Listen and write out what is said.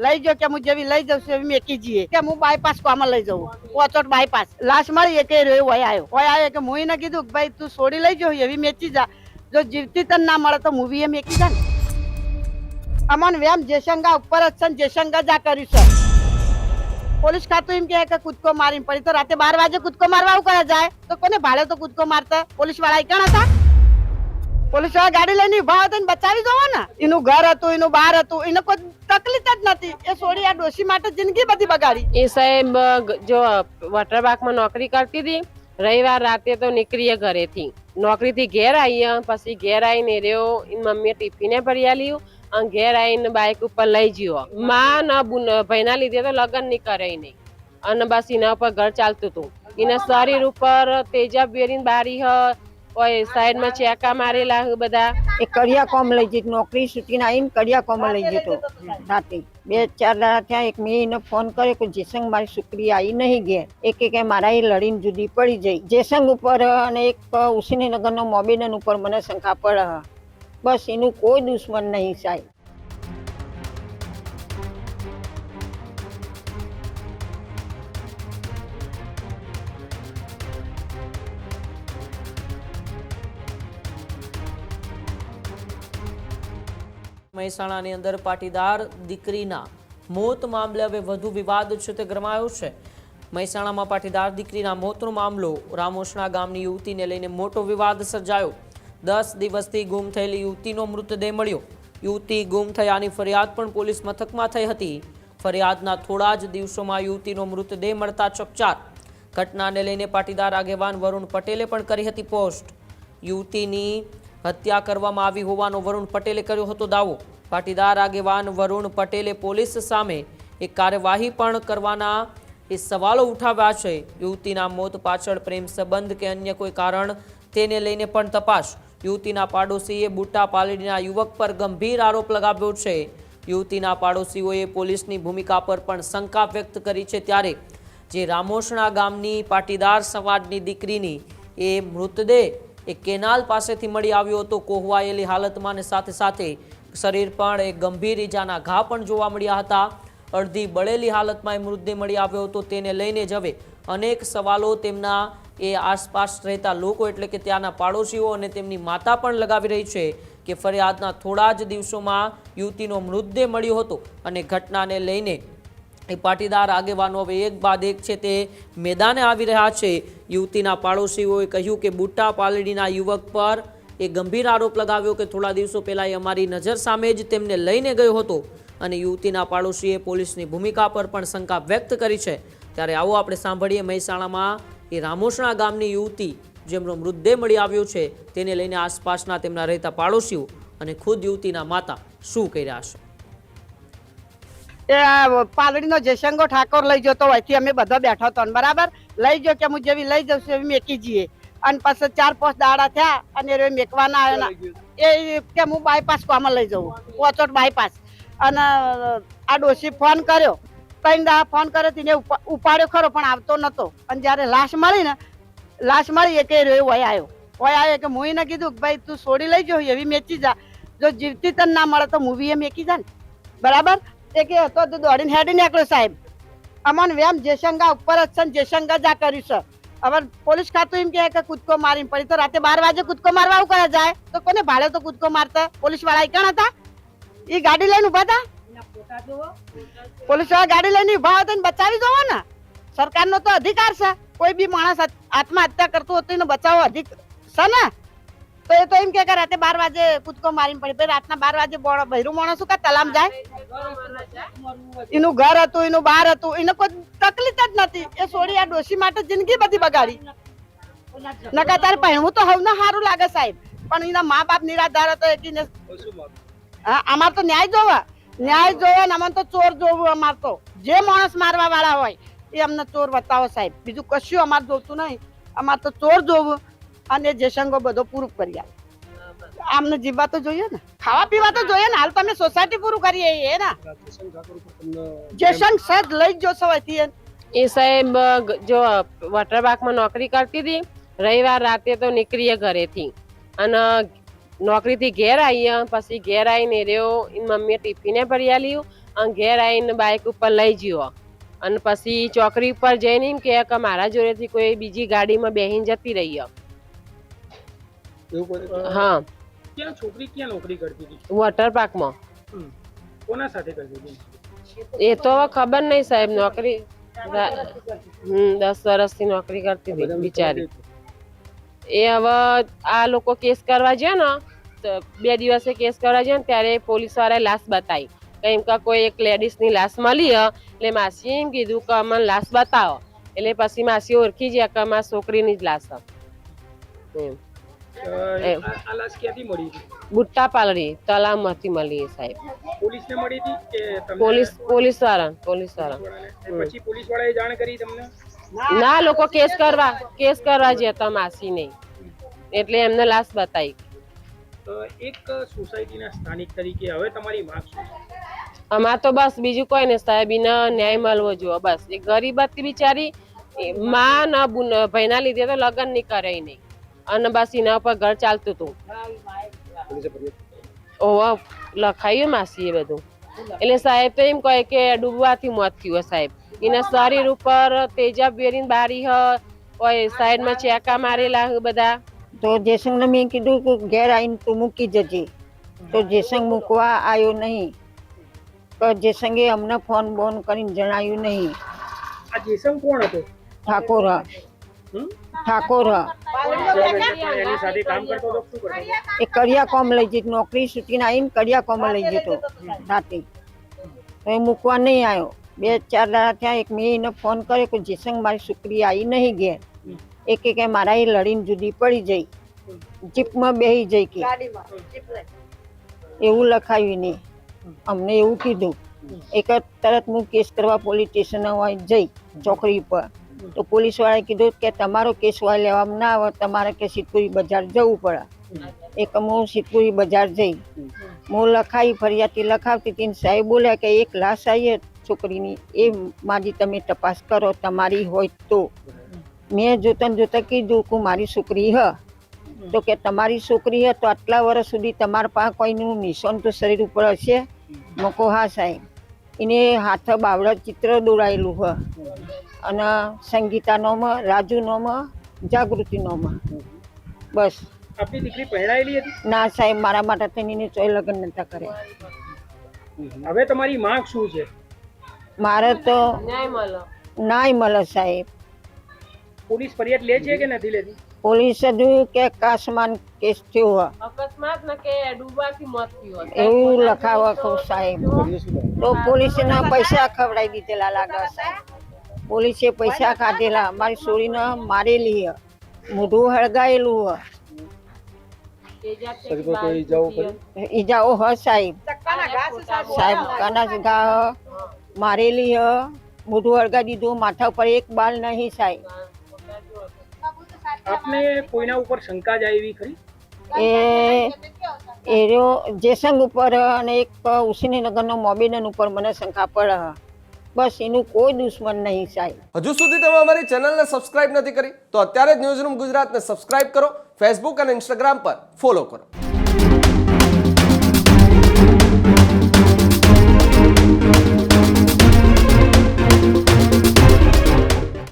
લઈ જો કે હું જેવી લઈ જઉં છું એવી મેકી જઈએ કે હું બાયપાસ કોમાં લઈ જવું પોચોટ બાયપાસ લાશ મળી એક રહ્યો હોય આવ્યો કે હું એને કીધું ભાઈ તું છોડી લઈ જાઉં એવી મેચી જા જો જીવતી તને ના મળે તો મૂવી એ મેકી જા ને અમન વેમ જેસંગા ઉપર જ છે જેસંગા જા કર્યું છે પોલીસ ખાતું એમ કે કૂદકો મારીને પડી તો રાતે 12 વાગે કૂદકો મારવા આવું કરે જાય તો કોને ભાડે તો કૂદકો મારતા પોલીસ વાળા કણ હતા પોલીસ વાળા ગાડી લઈને ઉભા હતા ને બચાવી જવો ને એનું ઘર હતું એનું બહાર હતું એને કોઈ તકલીફ જ નથી એ છોડી આ ડોશી માટે જિંદગી બધી બગાડી એ સાહેબ જો વોટરપાર્કમાં નોકરી કરતી હતી રવિવાર રાતે તો નીકળીએ ઘરેથી નોકરીથી ઘેર આવીએ પછી ઘેર આવીને રહ્યો એની મમ્મીએ ટિફિને ભરી આલ્યું અને ઘેર આવીને બાઇક ઉપર લઈ ગયો માં ના ભાઈના લીધે તો લગ્ન નહીં કરે નહીં અને બસ એના ઉપર ઘર ચાલતું હતું એના શરીર ઉપર તેજાબ વેરીને બારી હોય સાઈડમાં ચેકા મારેલા બધા એ કડિયા કોમ લઈ જઈ નોકરી છૂટીને આવીને કડિયા કોમ લઈ જતો રાતે 2-4 દાડા થયા એક મેં એને ફોન કર્યો કે જેસંગ મારી છોકરી આવી નહીં ઘેર કે મારા એ લડીને જુદી પડી જઈ જેસંગ ઉપર અને એક ઉસીનીનગરનો મોબીડન ઉપર મને શંકા પડે બસ એનું કોઈ દુશ્મન નહીં સાહેબ મહેસાણાની અંદર પાટીદાર દીકરીના મોત મામલે હવે વધુ વિવાદ છે તે ગરમાયો છે મહેસાણામાં પાટીદાર દીકરીના મોતનો મામલો રામોસણા ગામની યુવતીને લઈને મોટો વિવાદ સર્જાયો 10 દિવસથી ગુમ થયેલી યુવતીનો મૃતદેહ મળ્યો યુવતી ગુમ થયાની ફરિયાદ પણ પોલીસ મથકમાં થઈ હતી ફરિયાદના થોડા જ દિવસોમાં યુવતીનો મૃતદેહ મળતા ચકચાર ઘટનાને લઈને પાટીદાર આગેવાન વરુણ પટેલે પણ કરી હતી પોસ્ટ યુવતીની હત્યા કરવામાં આવી હોવાનો વરુણ પટેલે કર્યો હતો દાવો પાટીદાર આગેવાન વરુણ પટેલે પોલીસ સામે એક કાર્યવાહી પણ કરવાના એ સવાલો ઉઠાવ્યા છે યુવતીના મોત પાછળ પ્રેમ સંબંધ કે અન્ય કોઈ કારણ તેને લઈને પણ તપાસ યુવતીના પાડોશીએ બુટ્ટા પાલડીના યુવક પર ગંભીર આરોપ લગાવ્યો છે યુવતીના પાડોશીઓએ પોલીસની ભૂમિકા પર પણ શંકા વ્યક્ત કરી છે ત્યારે જે રામોસણા ગામની પાટીદાર સમાજની દીકરીની એ મૃતદેહ એ કેનાલ પાસેથી મળી આવ્યો હતો કોહવાયેલી હાલતમાં અને સાથે સાથે શરીર પણ એક ગંભીર ઈજાના ઘા પણ જોવા મળ્યા હતા અડધી બળેલી હાલતમાં એ મૃતદેહ મળી આવ્યો હતો તેને લઈને જ હવે અનેક સવાલો તેમના એ આસપાસ રહેતા લોકો એટલે કે ત્યાંના પાડોશીઓ અને તેમની માતા પણ લગાવી રહી છે કે ફરિયાદના થોડા જ દિવસોમાં યુવતીનો મૃતદેહ મળ્યો હતો અને ઘટનાને લઈને એ પાટીદાર આગેવાનો હવે એક બાદ એક છે તે મેદાને આવી રહ્યા છે યુવતીના પાડોશીઓએ કહ્યું કે બુટ્ટા પાલડીના યુવક પર એ ગંભીર આરોપ લગાવ્યો કે થોડા દિવસો પહેલા એ અમારી નજર સામે જ તેમને લઈને ગયો હતો અને યુવતીના પાડોશીએ પોલીસની ભૂમિકા પર પણ શંકા વ્યક્ત કરી છે ત્યારે આવો આપણે સાંભળીએ મહેસાણામાં એ રામોસણા ગામની યુવતી જેમનો મૃતદેહ મળી આવ્યો છે તેને લઈને આસપાસના તેમના રહેતા પાડોશીઓ અને ખુદ યુવતીના માતા શું કહી રહ્યા છે એ પાલડીનો જયશંગો ઠાકોર લઈ જતો હોયથી અમે બધા બેઠા હતો બરાબર લઈ જો કે હું જેવી લઈ જઉં છું એવી મેકી જઈએ અને પછી 4-5 દાડા થયા અને એ મેકવાના આવ્યા એ કે હું બાયપાસ કોમાં લઈ જવું પોચોટ બાયપાસ અને આ ડોશી ફોન કર્યો 3 દાડા ફોન કર્યો તેને ઉપાડ્યો ખરો પણ આવતો નતો અને જ્યારે લાશ મળી એક રહ્યો હોય આવ્યો કે હું એને કીધું ભાઈ તું છોડી લઈ જાઉં એવી મેચી જા જો જીવતી તને ના મળે તો મૂવી એ મેકી જા ને બરાબર એ કે હતો તો દોડીને હેડી નીકળ્યો સાહેબ અમન વેમ જેસંગા ઉપર જ છે જેસંગા જા કર્યું છે હવે પોલીસ ખાતું એમ કે કૂદકો મારીને પડી તો રાતે 12 વાગે કૂદકો મારવા આવું કરે જાય તો કોને ભાડે તો કૂદકો મારતા પોલીસ વાળા કણ હતા એ ગાડી લઈને ઉભા હતા પોલીસ વાળા ગાડી લઈને ઉભા હતા ને બચાવી જવો ને સરકારનો તો અધિકાર છે કોઈ બી માણસ આત્મહત્યા કરતું હતું એને બચાવવો અધિકાર છે ને તો એ તો એમ કે રાતે 12 વાગે કૂદકો મારીને પડી પછી રાતના 12 વાગે બહેરું માણસ શું કા તલામ જાય એનું ઘર હતું એનું બહાર હતું એને કોઈ તકલીફ જ નથી એ છોડી આ ડોશી માટે જિંદગી બધી બગાડી નકા તારે પહેણવું તો હવને સારું લાગે સાહેબ પણ એના મા બાપ નિરાધાર હતો એકીને હા અમાર તો ન્યાય જોવે ને અમને તો ચોર જોવું અમાર તો જે માણસ મારવા વાળા હોય એ અમને ચોર બતાવો સાહેબ બીજું કશું અમારે જોતું નહીં અમાર તો ચોર જોવું અને જેસંગો બધો પૂરું કરી આપે આમને જીવવા તો જોઈએ ને ખાવા પીવા તો જોઈએ ને હાલ તમે સોસાયટી પૂરું કરીએ એ ને જેસંગ સદ લઈ જો સવાયથી એ સાહેબ જો વોટરપાર્કમાં નોકરી કરતી હતી રવિવાર રાતે તો નીકળીએ ઘરેથી અને નોકરીથી ઘેર આવીએ પછી ઘેર આવીને રહ્યો એની મમ્મીએ ટિફિને ભરી આલ્યું અને ઘેર આવીને બાઇક ઉપર લઈ ગયો અને પછી ચોકડી ઉપર જઈને એમ કે મારા જોડેથી કોઈ બીજી ગાડીમાં બેહીને જતી રહી હા ક્યાં છોકરી ક્યાં નોકરી કરતી હતી? વોટર પાર્કમાં કોના સાથે કરતી હતી? એ તો હવે ખબર નહીં સાહેબ નોકરી 10 વર્ષથી નોકરી કરતી હતી બિચારી એ હવે આ લોકો કેસ કરવા ગયા ને તો 2 દિવસે કેસ કરવા ગયા ને ત્યારે પોલીસ વાળાએ લાશ બતાવી કેમ કે કોઈ એક લેડીઝ ની લાશ મળી એટલે માસી એમ કીધું કે અમને લાશ બતાવો એટલે પછી માસી ઓળખી ગયા કે અમારા છોકરીની જ લાશ એમ આ લાશ ક્યાંથી મળી હતી? બુટ્ટા પાલડી તલાવમાંથી મળી સાહેબ પોલીસને મળી હતી કે તમને? પોલીસ વાળા પછી પોલીસ વાળાએ જાણ કરી તમને? ના લોકો કેસ કરવા જતા માસી નહીં એટલે એમને લાશ બતાવી એક સોસાયટીના સ્થાનિક તરીકે હવે તમારી માંગ શું છે? અમાર તો બસ બીજું કોઈ નહીં સાહેબ એને ન્યાય મળવો જોઈએ બસ એ ગરીબ હતી બિચારી માં ના ભાઈના લીધે તો લગ્ન નહીં કરે નહીં અને બસ એના ઉપર ઘર ચાલતું હતું ઓહ લખાયું માસી એ બધું એટલે સાહેબ તો એમ કહે કે ડૂબવાથી મોત થયું સાહેબ એના શરીર ઉપર તેજાબ વેરીને બારી હોય સાઈડમાં ચેકા મારેલા બધા તો જયસંગને મેં કીધું કે ઘેર આવીને તું મૂકી જજે તો જયસંગ મૂકવા આવ્યો નહીં તો જયસંગે અમને ફોન બોન કરીને જણાવ્યું નહીં આ જેસંગ કોણ હતો? ઠાકોર એની સાથે કામ કરતો હતો? શું કરતો હતો? એ કડિયા કોમ લઈ જતો નોકરી છૂટીને આવીને કડિયા કોમ લઈ જતો રાતે તો એ મૂકવા નહીં આવ્યો 2-4 દાડા થયા એક મેં એને ફોન કર્યો કે જયસંગ મારી છોકરી આવી નહીં ઘેર કે મારા એ લડીને જુદી પડી જઈ જીપમાં બેસી જઈ કે એવું લખાયું નહીં અમને એવું કીધું એક તરત હું કેસ કરવા પોલીસ સ્ટેશન જઈ ચોકડી પર તો પોલીસ વાળાએ કીધું કે તમારો કેસ લેવામાં ના આવે તમારે કે સિદ્ધપુરી બજાર જવું પડે એક હું સિદ્ધપુરી બજાર જઈ હું લખાઈ ફરિયાદી લખાવતી હતી સાહેબ બોલ્યા કે એક લાશ આવી છોકરીની એ મારી તમે તપાસ કરો તમારી હોય તો મેં જોતા કીધું કે મારી છોકરી તો કે તમારી છોકરી તો આટલા વર્ષ સુધી તમારા પાસે કોઈનું નિશાન તો શરીર ઉપર હશે મોકો હા સાહેબ એને હાથ બાવડા ચિત્ર દોરાયેલું અને સંગીતા નોમાં રાજુ નોમાં જાગૃતિ નોમાં બસ. આપની દીકરી પહેરાયેલી હતી? ના સાહેબ મારા માટે તેની ચોય લગ્ન નતા કર્યા. હવે તમારી માંગ શું છે? મારે તો ન્યાય મળે સાહેબ. પોલીસ ફરિયાદ લે છે કે નથી લેતી? પોલીસ હજુ કે આકાશમાં કેસ થયો અકસ્માત ને કે ડૂબવાથી મોત થયું એવું લખાવો કહું સાહેબ તો પોલીસે પૈસા ખવડાવી દીધેલા લાગે સાહેબ પોલીસે પૈસા ખાધેલા મારી છોરીને મારેલી મોઢું હળગાયેલું ઈજાઓ સાહેબ સાહેબ કાના ઘા મારેલી મોઢું હળગાવી દીધું માથા ઉપર એક બાલ નહીં સાહેબ. આપને કોઈના ઉપર શંકા જાય એવી ખરી? એ જયસંગ ઉપર અને એક ઉસીનગરનો મોબેડન ઉપર મને શંકા પડે બસ એનું કોઈ દુશ્મન નહીં સાહેબ. હજુ સુધી તમે અમારી ચેનલને સબસ્ક્રાઇબ નથી કરી તો અત્યારે જ ન્યૂઝરૂમ ગુજરાતને સબસ્ક્રાઇબ કરો, ફેસબુક અને ઇન્સ્ટાગ્રામ પર ફોલો કરો.